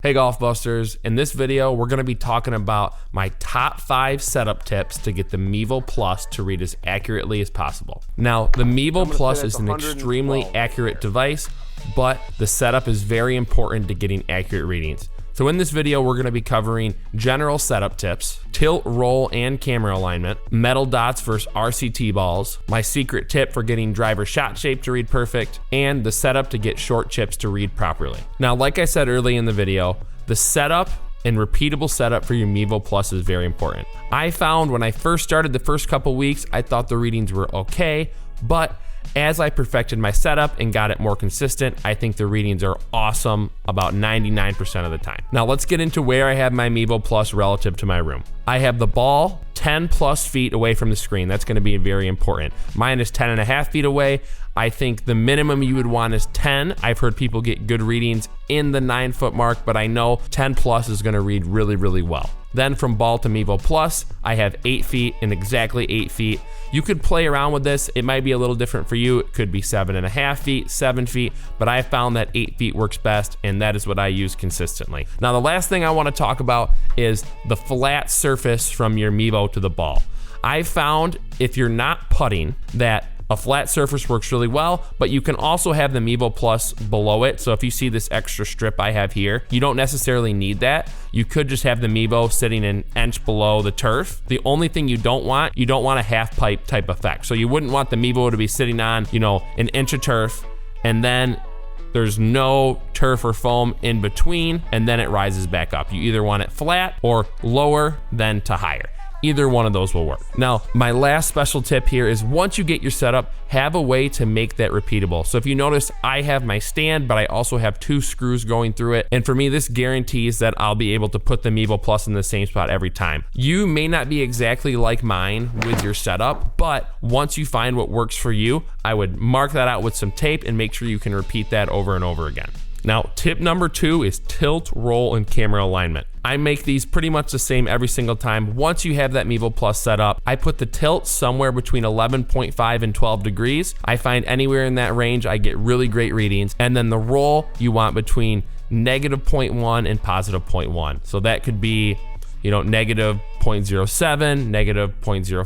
Hey GolfBusters, in this video we're going to be talking about my top 5 setup tips to get the Mevo Plus to read as accurately as possible. Now the Mevo Plus is an extremely accurate device, but the setup is very important to getting accurate readings. So in this video we're going to be covering general setup tips, tilt, roll, and camera alignment, metal dots versus RCT balls, my secret tip for getting driver shot shape to read perfect, and the setup to get short chips to read properly. Now, like I said early in the video, the setup and repeatable setup for your Mevo Plus is very important. I found when I first started the first couple weeks, I thought the readings were okay, but as I perfected my setup and got it more consistent, I think the readings are awesome about 99% of the time. Now let's get into where I have my Mevo Plus relative to my room. I have the ball 10 plus feet away from the screen. That's going to be very important. Mine is 10.5 feet away. I think the minimum you would want is 10. I've heard people get good readings in the 9-foot mark, but I know 10 plus is going to read really, really well. Then from ball to Mevo Plus, I have 8 feet and exactly 8 feet. You could play around with this. It might be a little different for you. It could be 7.5 feet, 7 feet, but I found that 8 feet works best, and that is what I use consistently. Now, the last thing I want to talk about is the flat surface from your Mevo to the ball. I found if you're not putting that a flat surface works really well, but you can also have the Mevo Plus below it. So if you see this extra strip I have here, you don't necessarily need that. You could just have the Mevo sitting an inch below the turf. The only thing you don't want a half pipe type effect. So you wouldn't want the Mevo to be sitting on, an inch of turf, and then there's no turf or foam in between, and then it rises back up. You either want it flat or lower than to higher. Either one of those will work. Now, my last special tip here is once you get your setup, have a way to make that repeatable. So if you notice, I have my stand, but I also have 2 screws going through it. And for me, this guarantees that I'll be able to put the Mevo Plus in the same spot every time. You may not be exactly like mine with your setup, but once you find what works for you, I would mark that out with some tape and make sure you can repeat that over and over again. Now, tip number 2 is tilt, roll, and camera alignment. I make these pretty much the same every single time. Once you have that Mevo Plus set up, I put the tilt somewhere between 11.5 and 12 degrees. I find anywhere in that range, I get really great readings. And then the roll, you want between negative 0.1 and positive 0.1. So that could be, negative 0.07, negative 0.05,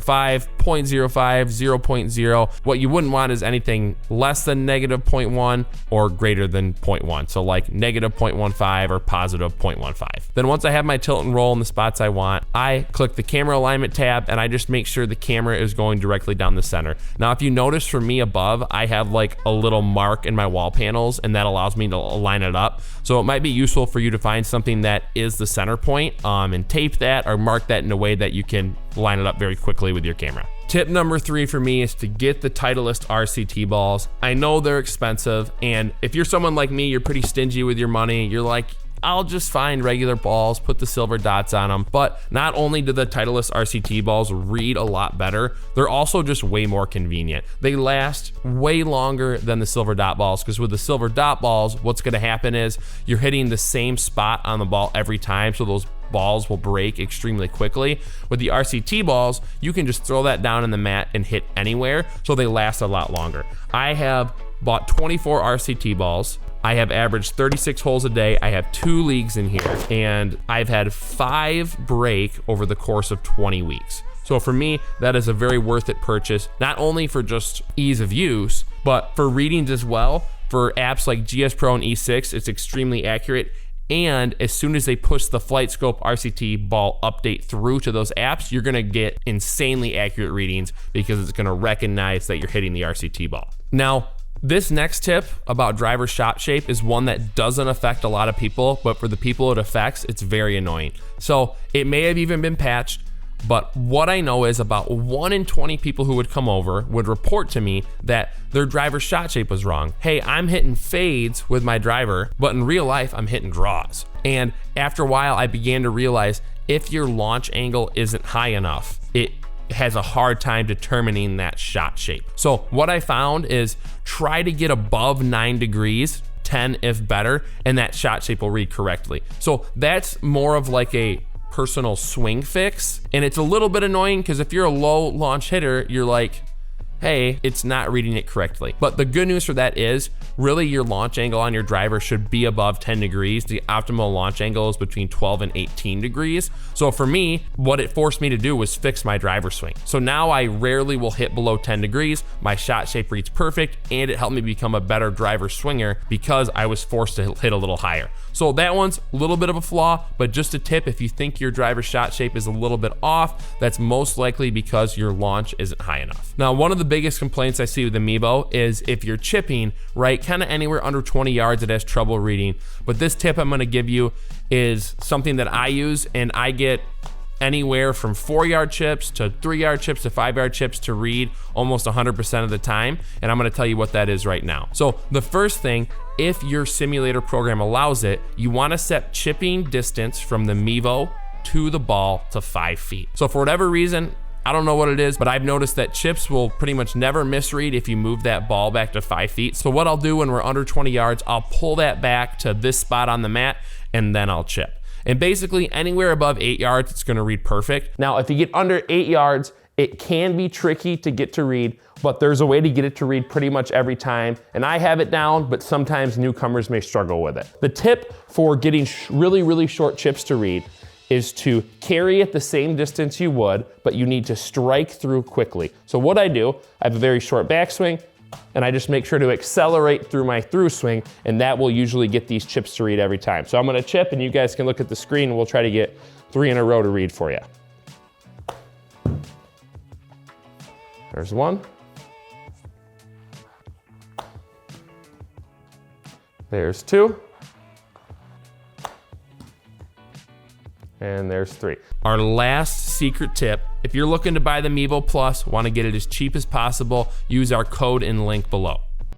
0.05, 0.0. What you wouldn't want is anything less than negative 0.1 or greater than 0.1. So like negative 0.15 or positive 0.15. Then once I have my tilt and roll in the spots I want, I click the camera alignment tab and I just make sure the camera is going directly down the center. Now, if you notice for me above, I have like a little mark in my wall panels, and that allows me to align it up. So it might be useful for you to find something that is the center point and tape that or mark that in a way that you can line it up very quickly with your camera. Tip number 3 for me is to get the Titleist RCT balls. I know they're expensive, and if you're someone like me, you're pretty stingy with your money. You're like, I'll just find regular balls, put the silver dots on them. But not only do the Titleist RCT balls read a lot better, they're also just way more convenient. They last way longer than the silver dot balls, because with the silver dot balls, what's gonna happen is you're hitting the same spot on the ball every time, so those balls will break extremely quickly. With the RCT balls, you can just throw that down in the mat and hit anywhere, so they last a lot longer. I have bought 24 RCT balls. I have averaged 36 holes a day. I have 2 leagues in here, and I've had 5 break over the course of 20 weeks. So for me, that is a very worth it purchase, not only for just ease of use, but for readings as well. For apps like GS Pro and E6, it's extremely accurate. And as soon as they push the FlightScope RCT ball update through to those apps, you're gonna get insanely accurate readings because it's gonna recognize that you're hitting the RCT ball. Now, this next tip about driver shot shape is one that doesn't affect a lot of people, but for the people it affects, it's very annoying. So it may have even been patched, but what I know is about 1 in 20 people who would come over would report to me that their driver shot shape was wrong. Hey, I'm hitting fades with my driver, but in real life, I'm hitting draws. And after a while, I began to realize if your launch angle isn't high enough, it has a hard time determining that shot shape. So what I found is try to get above 9 degrees, 10 if better, and that shot shape will read correctly. So that's more of like a personal swing fix, and it's a little bit annoying because if you're a low launch hitter, you're like, hey, it's not reading it correctly. But the good news for that is really your launch angle on your driver should be above 10 degrees. The optimal launch angle is between 12 and 18 degrees. So for me, what it forced me to do was fix my driver swing. So now I rarely will hit below 10 degrees. My shot shape reads perfect, and it helped me become a better driver swinger because I was forced to hit a little higher. So that one's a little bit of a flaw, but just a tip, if you think your driver shot shape is a little bit off, that's most likely because your launch isn't high enough. Now, one of the biggest complaints I see with the Mevo is if you're chipping, right, kind of anywhere under 20 yards, it has trouble reading. But this tip I'm gonna give you is something that I use, and I get anywhere from 4-yard chips to 3-yard chips to 5-yard chips to read almost 100% of the time. And I'm gonna tell you what that is right now. So the first thing, if your simulator program allows it, you wanna set chipping distance from the Mevo to the ball to 5 feet. So for whatever reason, I don't know what it is, but I've noticed that chips will pretty much never misread if you move that ball back to 5 feet. So what I'll do when we're under 20 yards, I'll pull that back to this spot on the mat, and then I'll chip. And basically anywhere above 8 yards, it's gonna read perfect. Now, if you get under 8 yards, it can be tricky to get to read, but there's a way to get it to read pretty much every time. And I have it down, but sometimes newcomers may struggle with it. The tip for getting really, really short chips to read is to carry it the same distance you would, but you need to strike through quickly. So what I do, I have a very short backswing, and I just make sure to accelerate through my through swing, and that will usually get these chips to read every time. So I'm gonna chip, and you guys can look at the screen, and we'll try to get 3 in a row to read for you. There's 1. There's 2. And there's 3. Our last secret tip, if you're looking to buy the Mevo Plus, want to get it as cheap as possible, use our code and link below.